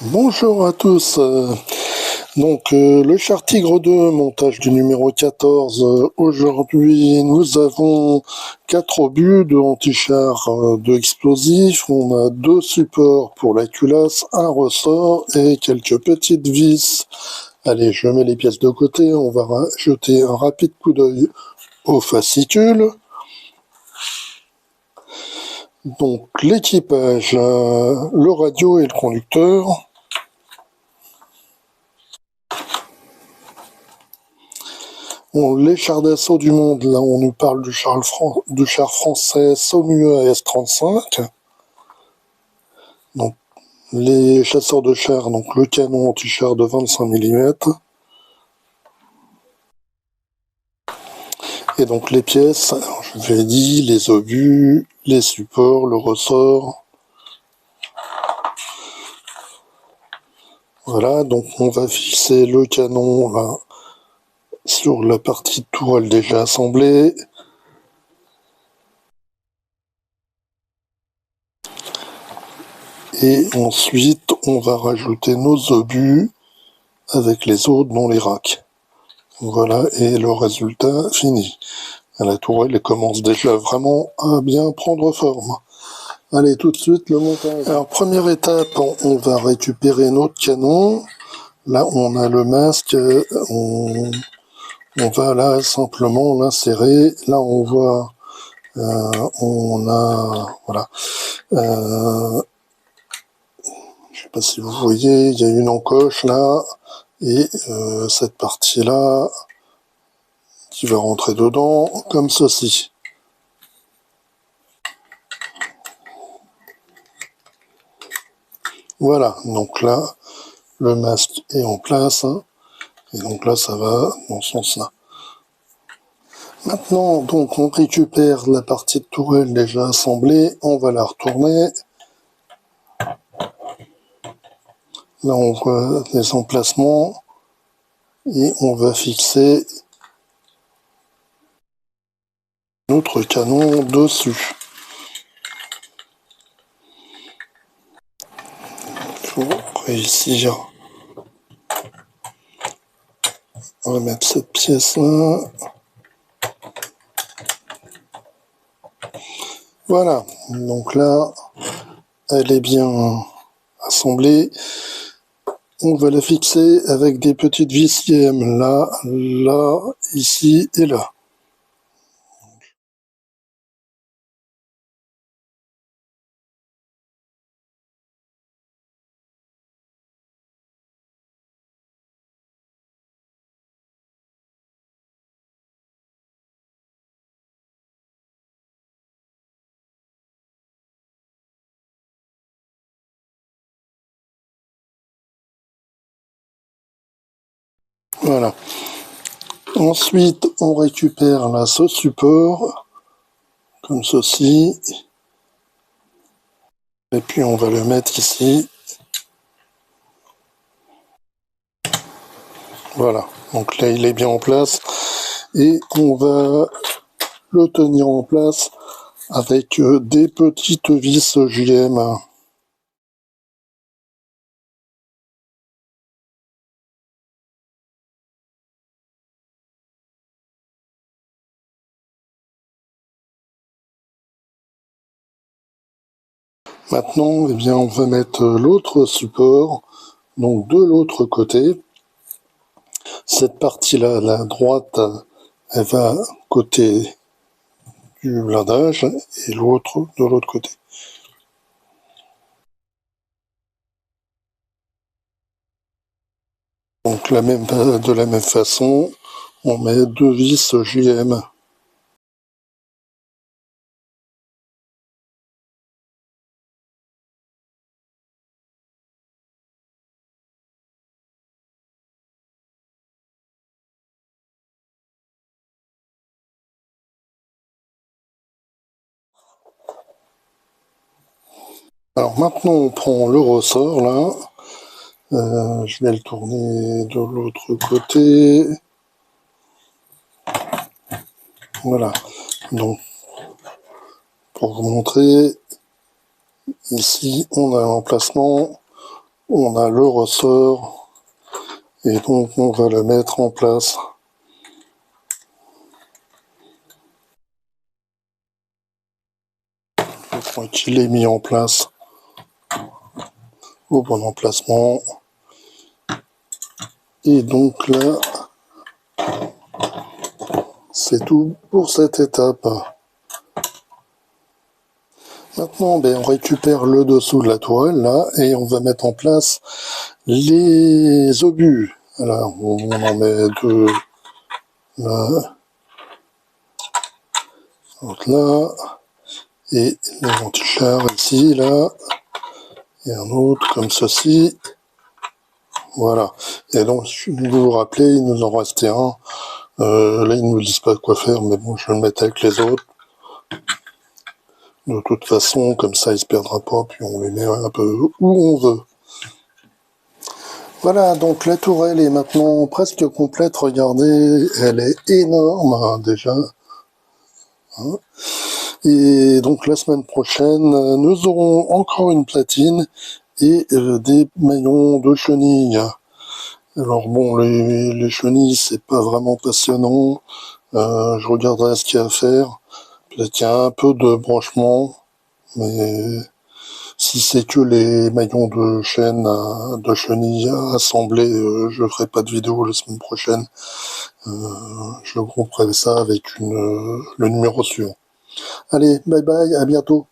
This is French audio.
Bonjour à tous. Le Char Tigre 2, montage du numéro 14. Aujourd'hui, nous avons 4 obus de anti-char de explosifs. On a 2 supports pour la culasse, un ressort et quelques petites vis. Allez, je mets les pièces de côté. On va jeter un rapide coup d'œil au fascicule. Donc, l'équipage, le radio et le conducteur. Les chars d'assaut du monde, là on nous parle du char français Saumur S-35. Donc les chasseurs de chars, donc le canon anti-char de 25 mm. Et donc les pièces, alors, je vous ai dit, les obus, les supports, le ressort. Voilà, donc on va fixer le canon là sur la partie de tourelle déjà assemblée. Et ensuite, on va rajouter nos obus avec les autres dans les racks. Voilà, et le résultat fini. La tourelle elle commence déjà vraiment à bien prendre forme. Allez, tout de suite, le montage. Alors, première étape, on va récupérer notre canon. Là, on a le masque. On va là simplement l'insérer. Là, on voit, on a, voilà. Je sais pas si vous voyez, il y a une encoche là. Et cette partie-là, qui va rentrer dedans, comme ceci. Voilà, donc là, le masque est en place, et donc là, ça va dans ce sens-là. Maintenant, donc, on récupère la partie de tourelle déjà assemblée, on va la retourner. Là, on voit les emplacements, et on va fixer notre canon dessus. Il faut réussir à remettre cette pièce-là. Voilà, donc là, elle est bien assemblée. On va la fixer avec des petites vis IM, là, là, ici et là. Voilà. Ensuite, on récupère là ce support, comme ceci. Et puis on va le mettre ici. Voilà. Donc là, il est bien en place. Et on va le tenir en place avec des petites vis JM. Maintenant, eh bien, on va mettre l'autre support, donc de l'autre côté. Cette partie-là, la droite, elle va côté du blindage et l'autre de l'autre côté. Donc de la même façon, on met 2 vis JM. Alors maintenant on prend le ressort là, je vais le tourner de l'autre côté, voilà, donc pour vous montrer, ici on a l'emplacement, On a le ressort et donc on va le mettre en place. Je crois qu'il est mis en place au bon emplacement. Et donc là, c'est tout pour cette étape. Maintenant, on récupère le dessous de la tourelle là et on va mettre en place les obus. Alors, on en met deux là, donc là, et les ventichards ici, là, et un autre comme ceci. Voilà. Et donc, vous vous rappelez, il nous en restait un. Là, ils ne nous disent pas quoi faire, mais bon, je vais le mettre avec les autres. De toute façon, comme ça, il se perdra pas, puis on les met un peu où on veut. Voilà, donc la tourelle est maintenant presque complète. Regardez, elle est énorme, hein, déjà. Hein. Et donc la semaine prochaine, nous aurons encore une platine et des maillons de chenilles. Alors bon, les chenilles, c'est pas vraiment passionnant. Je regarderai ce qu'il y a à faire. Peut-être qu'il y a un peu de branchement, mais si c'est que les maillons de chaîne, de chenilles assemblés, je ferai pas de vidéo la semaine prochaine. Je grouperai ça avec le numéro suivant. Allez, bye bye, à bientôt.